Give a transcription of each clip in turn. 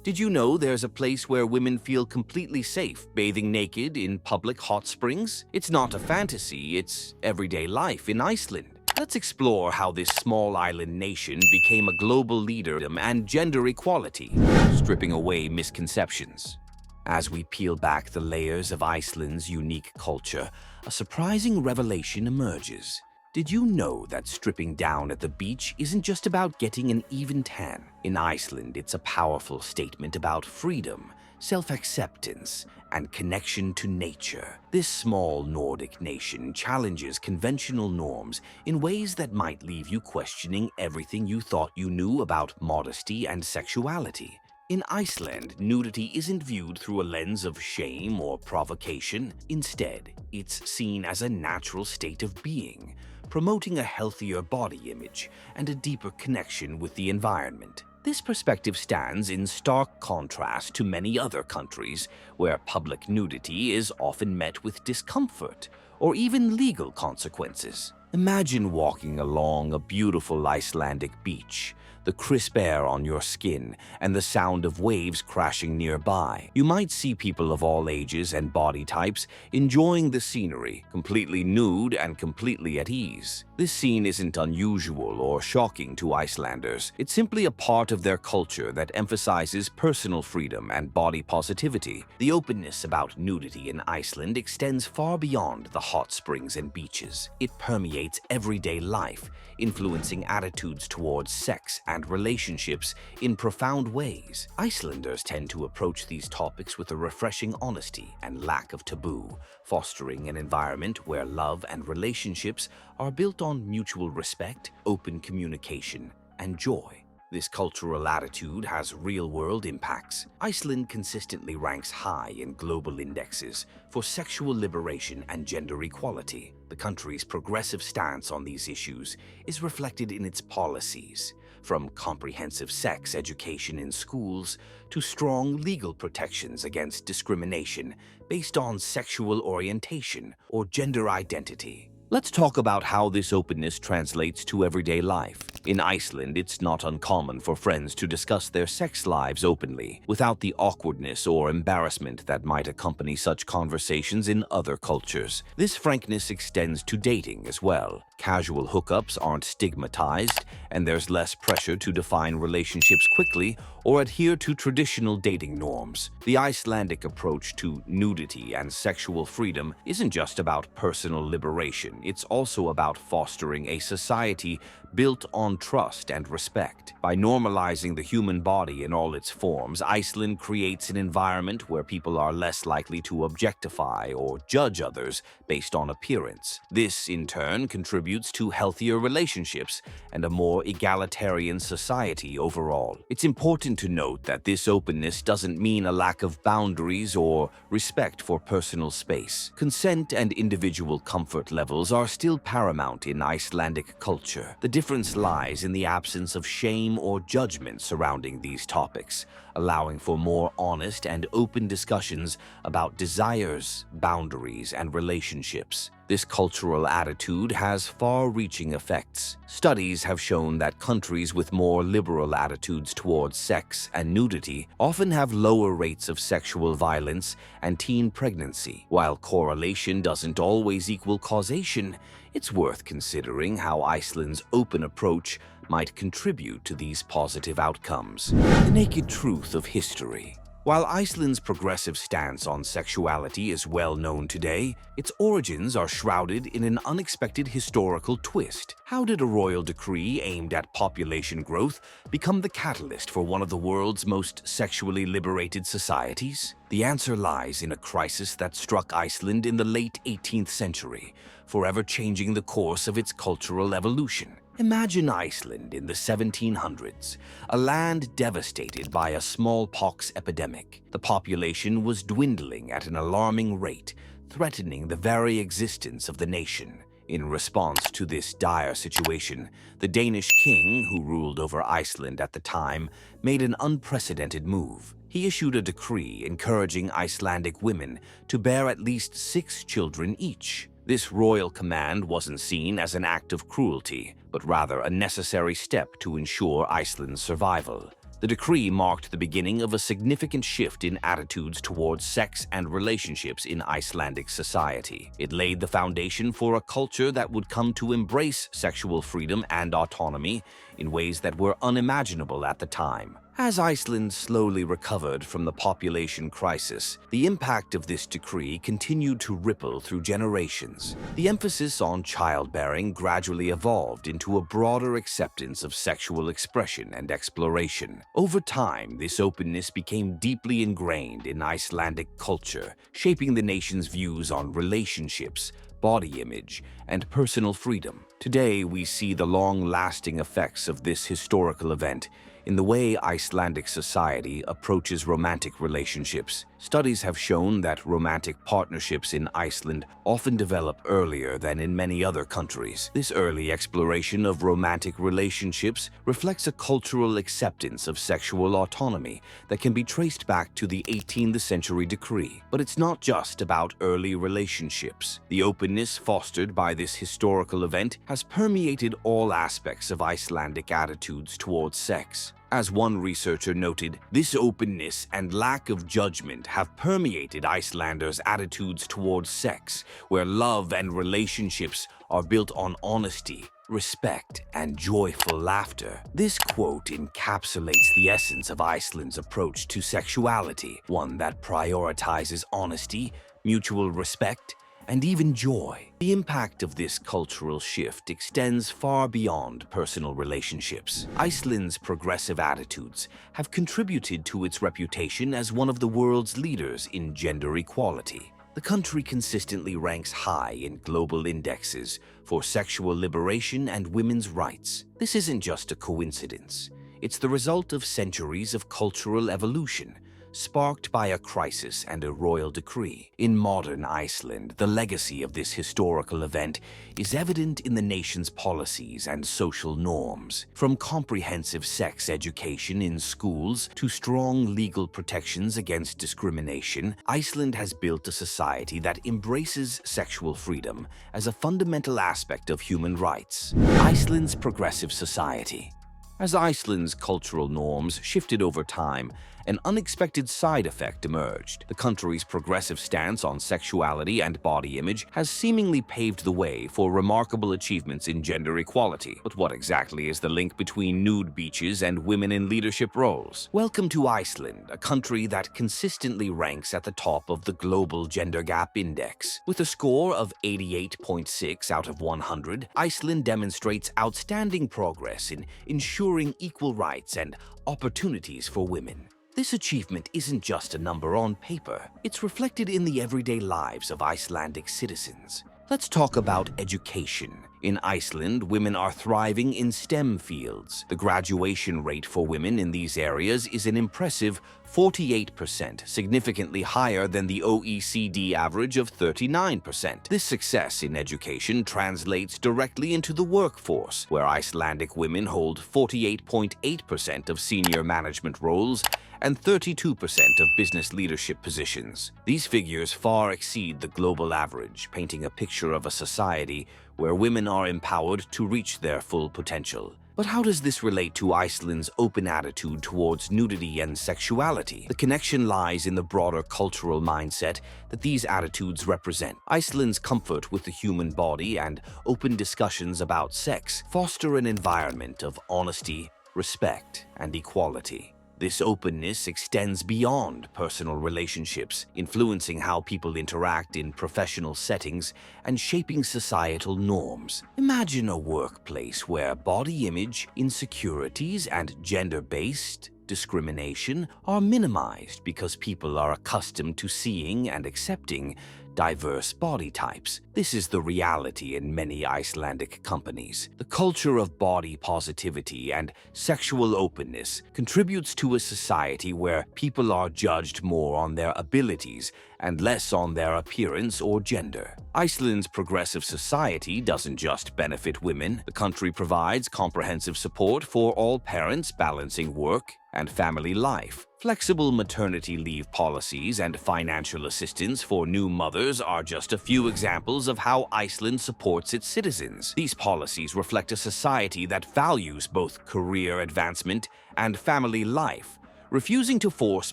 Did you know there's a place where women feel completely safe bathing naked in public hot springs? It's not a fantasy, it's everyday life in Iceland. Let's explore how this small island nation became a global leader and gender equality, stripping away misconceptions. As we peel back the layers of Iceland's unique culture, a surprising revelation emerges. Did you know that stripping down at the beach isn't just about getting an even tan? In Iceland, it's a powerful statement about freedom, self-acceptance, and connection to nature. This small Nordic nation challenges conventional norms in ways that might leave you questioning everything you thought you knew about modesty and sexuality. In Iceland, nudity isn't viewed through a lens of shame or provocation. Instead, it's seen as a natural state of being, promoting a healthier body image and a deeper connection with the environment. This perspective stands in stark contrast to many other countries where public nudity is often met with discomfort or even legal consequences. Imagine walking along a beautiful Icelandic beach, the crisp air on your skin, and the sound of waves crashing nearby. You might see people of all ages and body types enjoying the scenery, completely nude and completely at ease. This scene isn't unusual or shocking to Icelanders. It's simply a part of their culture that emphasizes personal freedom and body positivity. The openness about nudity in Iceland extends far beyond the hot springs and beaches. It permeates everyday life, influencing attitudes towards sex and relationships in profound ways. Icelanders tend to approach these topics with a refreshing honesty and lack of taboo, fostering an environment where love and relationships are built on mutual respect, open communication, and joy. This cultural attitude has real-world impacts. Iceland consistently ranks high in global indexes for sexual liberation and gender equality. The country's progressive stance on these issues is reflected in its policies, from comprehensive sex education in schools to strong legal protections against discrimination based on sexual orientation or gender identity. Let's talk about how this openness translates to everyday life. In Iceland, it's not uncommon for friends to discuss their sex lives openly, without the awkwardness or embarrassment that might accompany such conversations in other cultures. This frankness extends to dating as well. Casual hookups aren't stigmatized, and there's less pressure to define relationships quickly or adhere to traditional dating norms. The Icelandic approach to nudity and sexual freedom isn't just about personal liberation, it's also about fostering a society built on trust and respect. By normalizing the human body in all its forms, Iceland creates an environment where people are less likely to objectify or judge others based on appearance. This, in turn, contributes to healthier relationships and a more egalitarian society overall. It's important to note that this openness doesn't mean a lack of boundaries or respect for personal space. Consent and individual comfort levels are still paramount in Icelandic culture. The difference lies in the absence of shame or judgment surrounding these topics, allowing for more honest and open discussions about desires, boundaries, and relationships. This cultural attitude has far-reaching effects. Studies have shown that countries with more liberal attitudes towards sex and nudity often have lower rates of sexual violence and teen pregnancy. While correlation doesn't always equal causation, it's worth considering how Iceland's open approach might contribute to these positive outcomes. The naked truth of history. While Iceland's progressive stance on sexuality is well known today, its origins are shrouded in an unexpected historical twist. How did a royal decree aimed at population growth become the catalyst for one of the world's most sexually liberated societies? The answer lies in a crisis that struck Iceland in the late 18th century, forever changing the course of its cultural evolution. Imagine Iceland in the 1700s, a land devastated by a smallpox epidemic. The population was dwindling at an alarming rate, threatening the very existence of the nation. In response to this dire situation, the Danish king, who ruled over Iceland at the time, made an unprecedented move. He issued a decree encouraging Icelandic women to bear at least 6 children each. This royal command wasn't seen as an act of cruelty, but rather a necessary step to ensure Iceland's survival. The decree marked the beginning of a significant shift in attitudes towards sex and relationships in Icelandic society. It laid the foundation for a culture that would come to embrace sexual freedom and autonomy in ways that were unimaginable at the time. As Iceland slowly recovered from the population crisis, the impact of this decree continued to ripple through generations. The emphasis on childbearing gradually evolved into a broader acceptance of sexual expression and exploration. Over time, this openness became deeply ingrained in Icelandic culture, shaping the nation's views on relationships, body image, and personal freedom. Today, we see the long-lasting effects of this historical event in the way Icelandic society approaches romantic relationships. Studies have shown that romantic partnerships in Iceland often develop earlier than in many other countries. This early exploration of romantic relationships reflects a cultural acceptance of sexual autonomy that can be traced back to the 18th century decree. But it's not just about early relationships. The openness fostered by this historical event has permeated all aspects of Icelandic attitudes towards sex. As one researcher noted, this openness and lack of judgment have permeated Icelanders' attitudes towards sex, where love and relationships are built on honesty, respect, and joyful laughter. This quote encapsulates the essence of Iceland's approach to sexuality, one that prioritizes honesty, mutual respect, and even joy. The impact of this cultural shift extends far beyond personal relationships. Iceland's progressive attitudes have contributed to its reputation as one of the world's leaders in gender equality. The country consistently ranks high in global indexes for sexual liberation and women's rights. This isn't just a coincidence. It's the result of centuries of cultural evolution, sparked by a crisis and a royal decree. In modern Iceland, the legacy of this historical event is evident in the nation's policies and social norms. From comprehensive sex education in schools to strong legal protections against discrimination, Iceland has built a society that embraces sexual freedom as a fundamental aspect of human rights. Iceland's progressive society. As Iceland's cultural norms shifted over time, an unexpected side effect emerged. The country's progressive stance on sexuality and body image has seemingly paved the way for remarkable achievements in gender equality. But what exactly is the link between nude beaches and women in leadership roles? Welcome to Iceland, a country that consistently ranks at the top of the global gender gap index. With a score of 88.6 out of 100, Iceland demonstrates outstanding progress in ensuring equal rights and opportunities for women. This achievement isn't just a number on paper. It's reflected in the everyday lives of Icelandic citizens. Let's talk about education. In Iceland, women are thriving in STEM fields. The graduation rate for women in these areas is an impressive 48%, significantly higher than the OECD average of 39%. This success in education translates directly into the workforce, where Icelandic women hold 48.8% of senior management roles and 32% of business leadership positions. These figures far exceed the global average, painting a picture of a society where women are empowered to reach their full potential. But how does this relate to Iceland's open attitude towards nudity and sexuality? The connection lies in the broader cultural mindset that these attitudes represent. Iceland's comfort with the human body and open discussions about sex foster an environment of honesty, respect, and equality. This openness extends beyond personal relationships, influencing how people interact in professional settings and shaping societal norms. Imagine a workplace where body image, insecurities, and gender-based discrimination are minimized because people are accustomed to seeing and accepting diverse body types. This is the reality in many Icelandic companies. The culture of body positivity and sexual openness contributes to a society where people are judged more on their abilities and less on their appearance or gender. Iceland's progressive society doesn't just benefit women. The country provides comprehensive support for all parents, balancing work and family life. Flexible maternity leave policies and financial assistance for new mothers are just a few examples of how Iceland supports its citizens. These policies reflect a society that values both career advancement and family life, refusing to force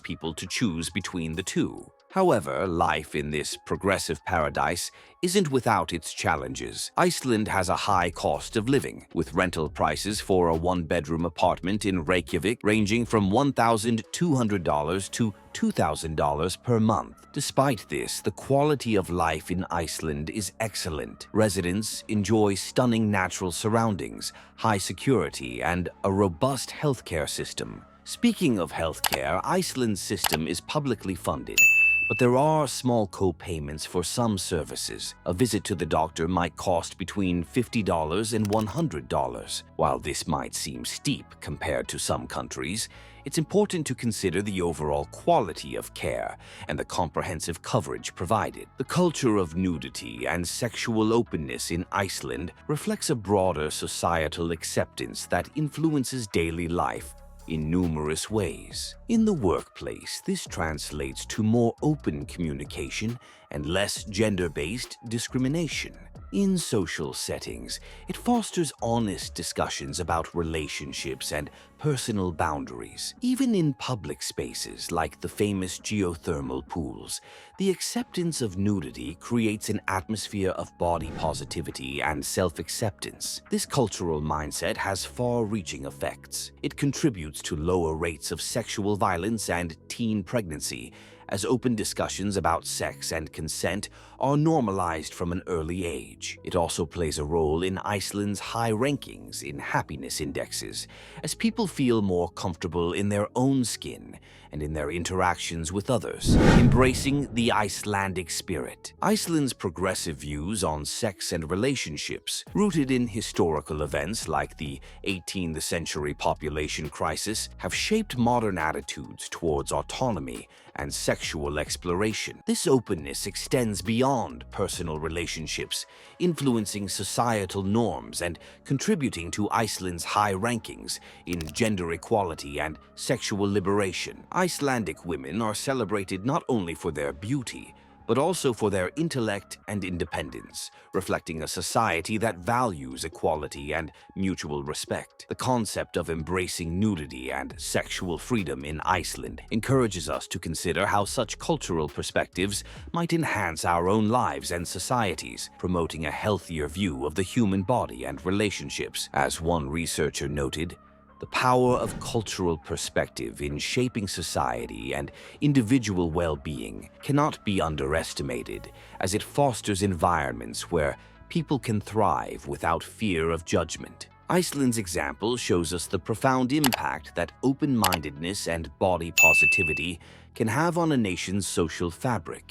people to choose between the two. However, life in this progressive paradise isn't without its challenges. Iceland has a high cost of living, with rental prices for a one-bedroom apartment in Reykjavik ranging from $1,200 to $2,000 per month. Despite this, the quality of life in Iceland is excellent. Residents enjoy stunning natural surroundings, high security, and a robust healthcare system. Speaking of healthcare, Iceland's system is publicly funded, but there are small co-payments for some services. A visit to the doctor might cost between $50 and $100. While this might seem steep compared to some countries, it's important to consider the overall quality of care and the comprehensive coverage provided. The culture of nudity and sexual openness in Iceland reflects a broader societal acceptance that influences daily life in numerous ways. In the workplace, this translates to more open communication and less gender-based discrimination. In social settings, it fosters honest discussions about relationships and personal boundaries. Even in public spaces like the famous geothermal pools, the acceptance of nudity creates an atmosphere of body positivity and self-acceptance. This cultural mindset has far-reaching effects. It contributes to lower rates of sexual violence and teen pregnancy, as open discussions about sex and consent are normalized from an early age. It also plays a role in Iceland's high rankings in happiness indexes, as people feel more comfortable in their own skin and in their interactions with others, embracing the Icelandic spirit. Iceland's progressive views on sex and relationships, rooted in historical events like the 18th century population crisis, have shaped modern attitudes towards autonomy and sexual exploration. This openness extends beyond personal relationships, influencing societal norms and contributing to Iceland's high rankings in gender equality and sexual liberation. Icelandic women are celebrated not only for their beauty, but also for their intellect and independence, reflecting a society that values equality and mutual respect. The concept of embracing nudity and sexual freedom in Iceland encourages us to consider how such cultural perspectives might enhance our own lives and societies, promoting a healthier view of the human body and relationships. As one researcher noted, the power of cultural perspective in shaping society and individual well-being cannot be underestimated, as it fosters environments where people can thrive without fear of judgment. Iceland's example shows us the profound impact that open-mindedness and body positivity can have on a nation's social fabric.